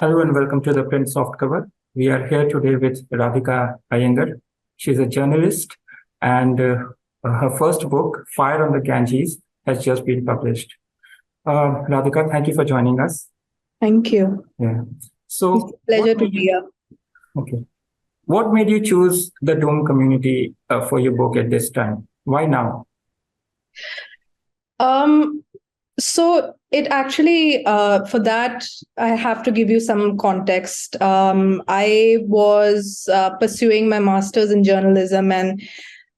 Hello and welcome to the Print Softcover. We are here today with Radhika Iyengar. She's a journalist, and her first book, Fire on the Ganges, has just been published. Radhika, thank you for joining us. Thank you. Yeah. It's So, a pleasure to be here. okay, what made you choose the Dome community for your book at this time? Why now? So it actually, for that, I have to give you some context. I was pursuing my master's in journalism, and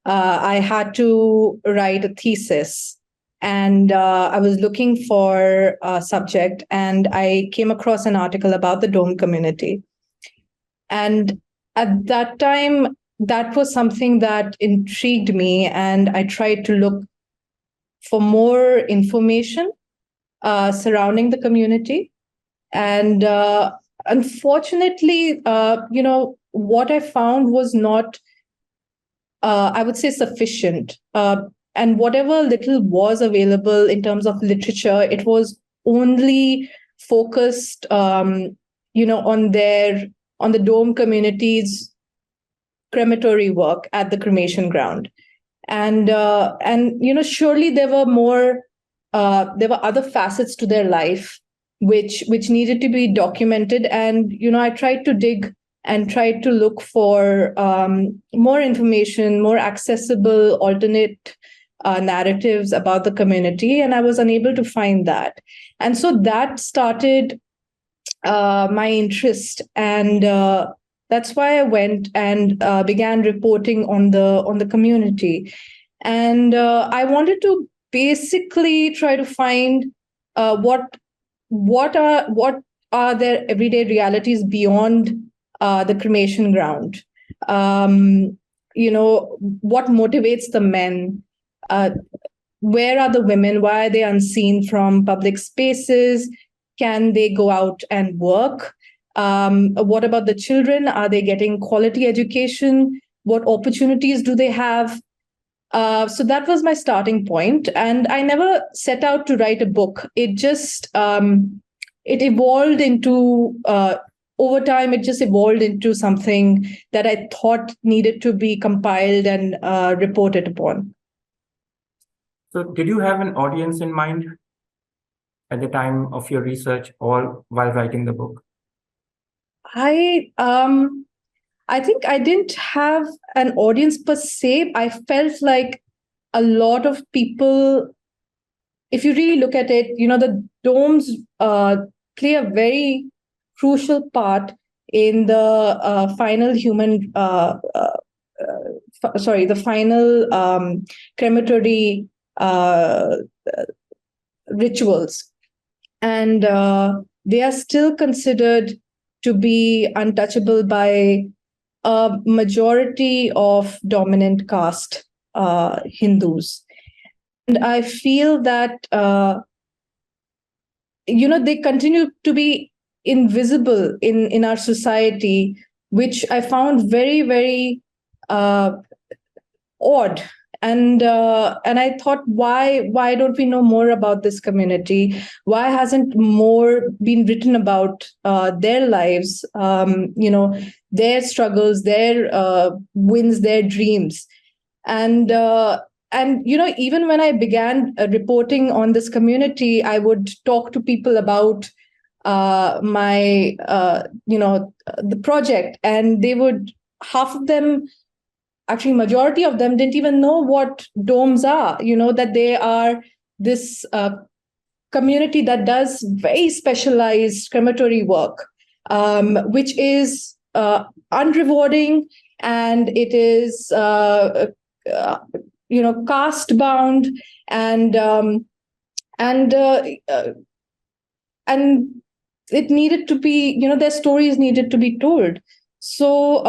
I had to write a thesis. And I was looking for a subject, and I came across an article about the Dome community. And at that time, that was something that intrigued me, and I tried to look for more information surrounding the community. And unfortunately, what I found was not, I would say, sufficient. And whatever little was available in terms of literature, it was only focused, on on the Dome community's crematory work at the cremation ground. And surely there were other facets to their life which needed to be documented. And I tried to dig and tried to look for more information, more accessible alternate narratives about the community, and I was unable to find that. And so that started my interest, and that's why I went and began reporting on the community. And I wanted to basically try to find what are their everyday realities beyond the cremation ground. What motivates the men? Uh, where are the women? Why are they unseen from public spaces? Can they go out and work? What about the children? Are they getting quality education? What opportunities do they have? So that was my starting point, and I never set out to write a book. It just it evolved into over time. It just evolved into something that I thought needed to be compiled and reported upon. So, did you have an audience in mind at the time of your research or while writing the book? I think I didn't have an audience per se. I felt like a lot of people, if you really look at it, the domes play a very crucial part in the final human, the final crematory rituals. And they are still considered to be untouchable by a majority of dominant caste Hindus. And I feel that, they continue to be invisible in our society, which I found very, very odd. And I thought, why don't we know more about this community? Why hasn't more been written about their lives, their struggles, their wins, their dreams? And even when I began reporting on this community, I would talk to people about my the project, and they would, half of them, actually majority of them, didn't even know what domes are, that they are this community that does very specialized crematory work, which is unrewarding, and it is caste bound, and and uh, uh, and it needed to be, their stories needed to be told. So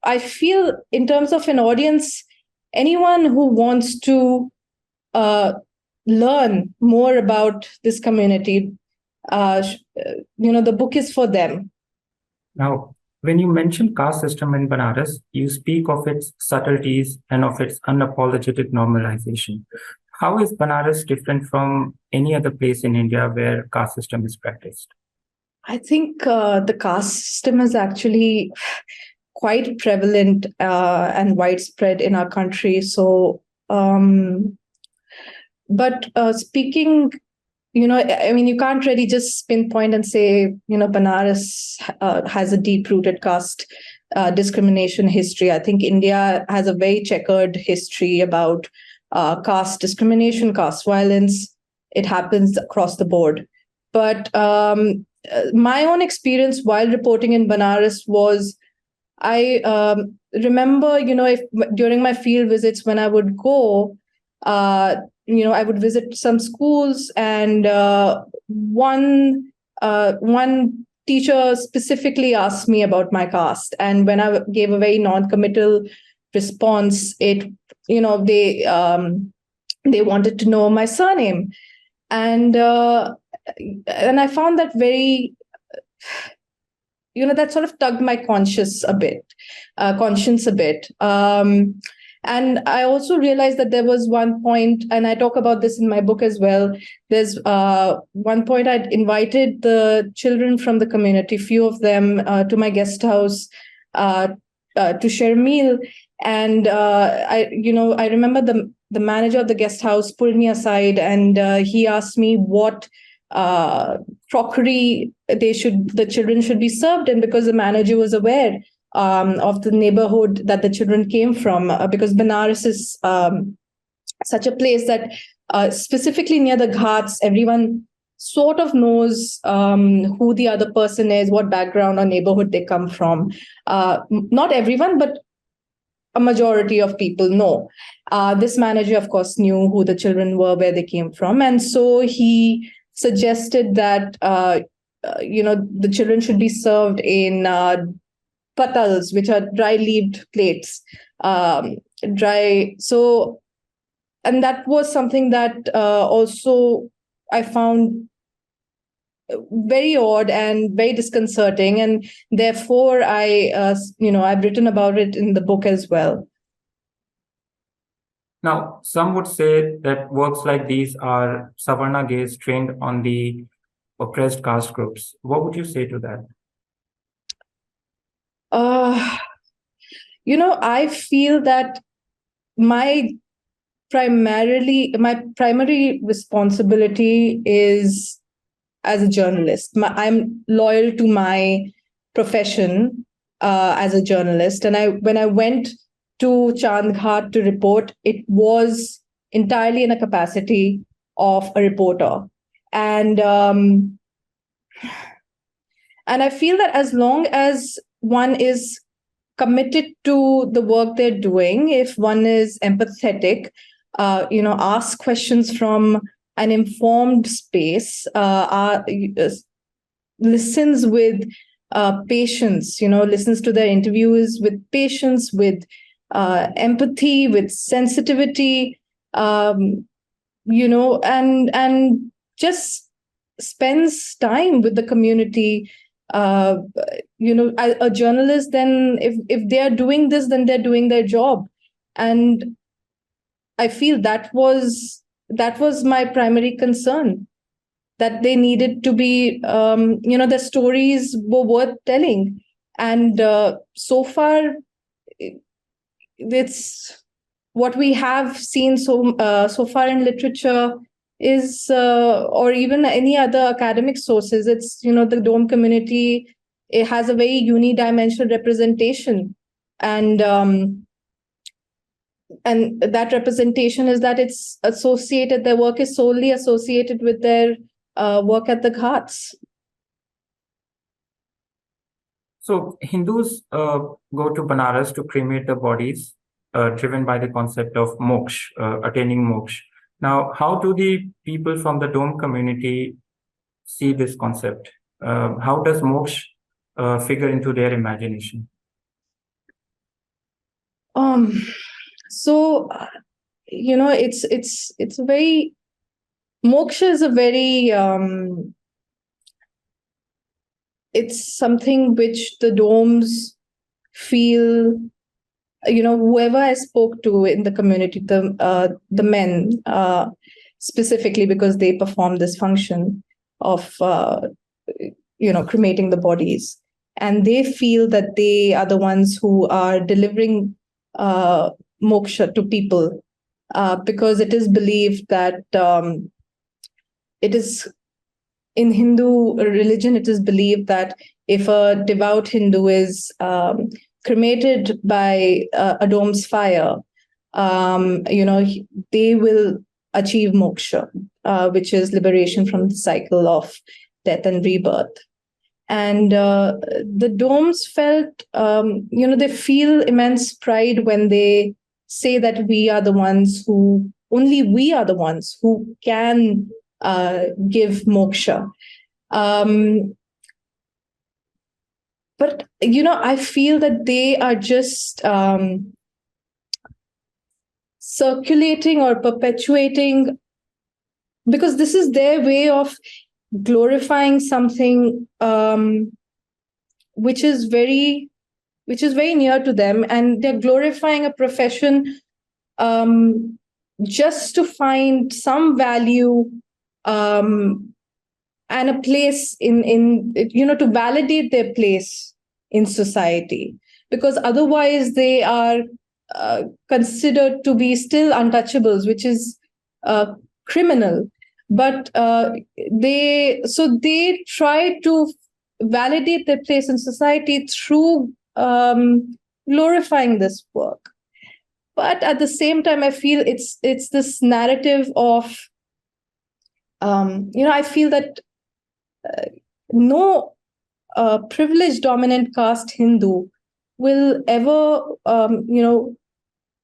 I feel, in terms of an audience, anyone who wants to uh, learn more about this community, the book is for them. Now, when you mention caste system in Banaras, you speak of its subtleties and of its unapologetic normalization. How is Banaras different from any other place in India where caste system is practiced? I think the caste system is actually quite prevalent and widespread in our country. So, but speaking, I mean, you can't really just pinpoint and say, Banaras has a deep-rooted caste discrimination history. I think India has a very checkered history about caste discrimination, caste violence. It happens across the board. But my own experience while reporting in Banaras was I remember, if during my field visits when I would go, I would visit some schools, and one teacher specifically asked me about my caste, and when I gave a very non-committal response, they wanted to know my surname, and I found that very, that sort of tugged my conscience a bit. And I also realized that there was one point, and I talk about this in my book as well. There's one point I'd invited the children from the community, few of them, to my guest house to share a meal. And I remember the manager of the guest house pulled me aside, and he asked me what crockery the children should be served in, because the manager was aware of the neighborhood that the children came from, because Banaras is such a place that specifically near the Ghats, everyone sort of knows who the other person is, what background or neighborhood they come from. Not everyone, but a majority of people know. This manager, of course, knew who the children were, where they came from. And so he suggested that, the children should be served in patals, which are dry-leaved plates. So, and that was something that also I found very odd and very disconcerting, and therefore I've written about it in the book as well. Now, some would say that works like these are Savarna gaze trained on the oppressed caste groups. What would you say to that? I feel that my primary responsibility is as a journalist. I'm loyal to my profession as a journalist, and when I went to Chandghat to report, it was entirely in a capacity of a reporter, and I feel that as long as one is committed to the work they're doing, if one is empathetic, ask questions from an informed space, listens with patience, listens to their interviews with patience, with empathy, with sensitivity, and just spends time with the community. A journalist, then if they are doing this, then they're doing their job, and I feel that was my primary concern, that they needed to be, their stories were worth telling, and so far, it's what we have seen so far in literature is, or even any other academic sources, it's, the Dome community, it has a very unidimensional representation, and that representation is that it's associated, their work is solely associated with their work at the Ghats. So Hindus go to Banaras to cremate the bodies, driven by the concept of moksha, attaining moksha. Now, how do the people from the Dome community see this concept? How does moksha figure into their imagination? So, it's a very, moksha is a very, it's something which the Domes feel, whoever I spoke to in the community, the men, specifically because they perform this function of, cremating the bodies, and they feel that they are the ones who are delivering moksha to people, because it is believed that it is in Hindu religion, it is believed that if a devout Hindu is cremated by a dome's fire, they will achieve moksha, which is liberation from the cycle of death and rebirth. And the domes felt, they feel immense pride when they say that only we are the ones who can give moksha. But, I feel that they are just circulating or perpetuating, because this is their way of glorifying something which is very near to them, and they're glorifying a profession just to find some value and a place in to validate their place in society, because otherwise they are considered to be still untouchables, which is criminal. But they try to validate their place in society through glorifying this work. But at the same time, I feel it's this narrative of I feel that no privileged dominant caste Hindu will ever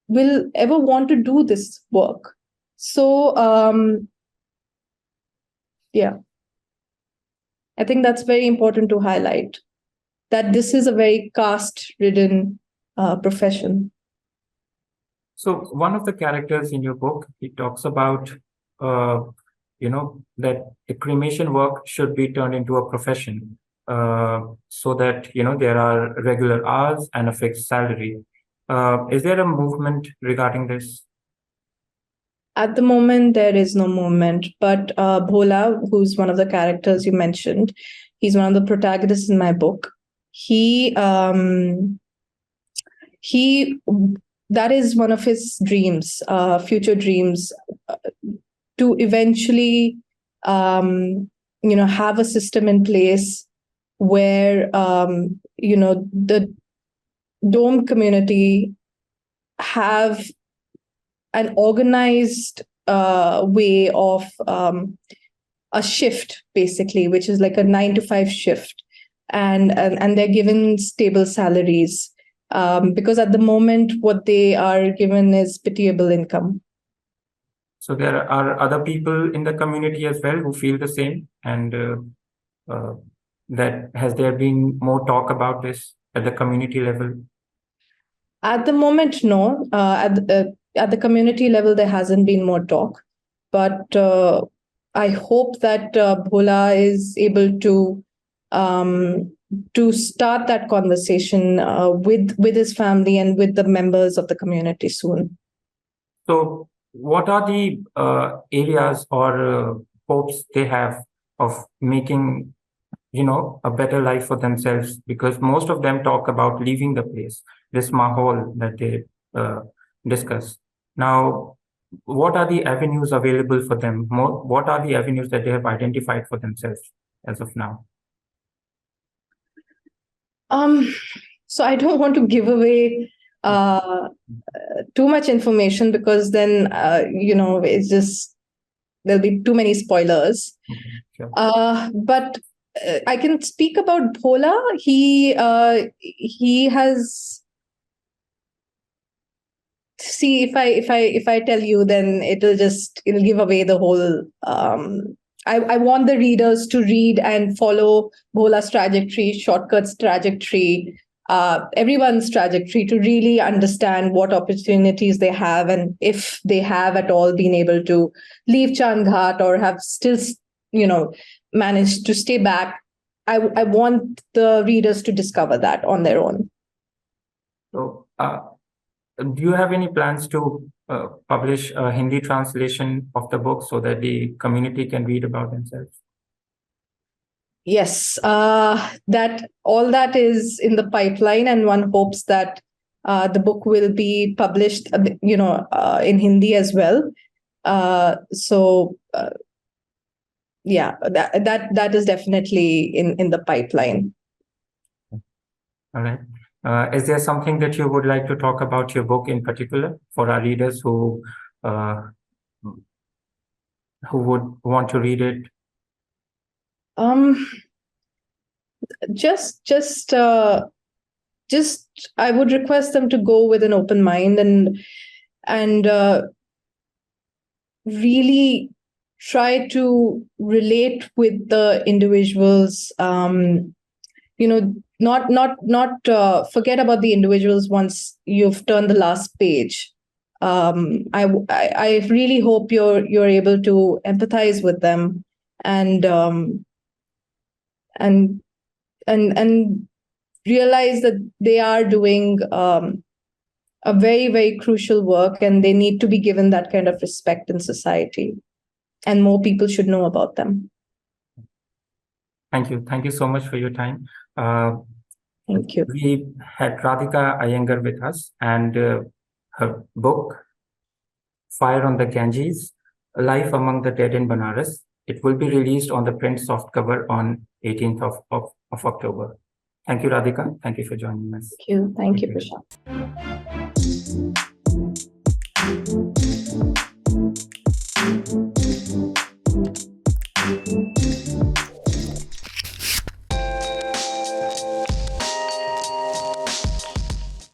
want to do this work. So I think that's very important to highlight, that this is a very caste-ridden profession. So one of the characters in your book, he talks about, that the cremation work should be turned into a profession, so that, there are regular hours and a fixed salary. Is there a movement regarding this? At the moment, there is no movement, but Bhola, who's one of the characters you mentioned, he's one of the protagonists in my book. He that is one of his dreams, future dreams, to eventually, have a system in place where, the dome community have an organized way of a shift, basically, which is like a 9 to 5 shift, and they're given stable salaries, because at the moment what they are given is pitiable income. So there are other people in the community as well who feel the same, and that has there been more talk about this at the community level? At the moment, no. At the community level, there hasn't been more talk, but I hope that Bhola is able to start that conversation with his family and with the members of the community soon. So what are the areas or hopes they have of making, a better life for themselves? Because most of them talk about leaving the place, this mahal that they discuss. Now, what are the avenues available for them? What are the avenues that they have identified for themselves as of now? So I don't want to give away too much information, because then it's just there'll be too many spoilers. Okay, sure. But I can speak about Bhola. He has. See, if I tell you, then it'll give away the whole. I want the readers to read and follow Bhola's trajectory, Shortcut's trajectory, everyone's trajectory, to really understand what opportunities they have, and if they have at all been able to leave Chandghat or have still, managed to stay back. I want the readers to discover that on their own. So, do you have any plans to publish a Hindi translation of the book so that the community can read about themselves? Yes, that all that is in the pipeline, and one hopes that the book will be published, in Hindi as well. Yeah, that is definitely in the pipeline. All right. Is there something that you would like to talk about your book in particular for our readers who would want to read it? Just I would request them to go with an open mind and really try to relate with the individuals. Not forget about the individuals once you've turned the last page. I really hope you're able to empathize with them and realize that they are doing a very, very crucial work, and they need to be given that kind of respect in society, and more people should know about them. Thank you. Thank you so much for your time. Thank you. We had Radhika Iyengar with us, and her book, Fire on the Ganges, Life Among the Dead in Banaras. It will be released on the print softcover on 18th of October. Thank you, Radhika. Thank you for joining us. Thank you, Prashant.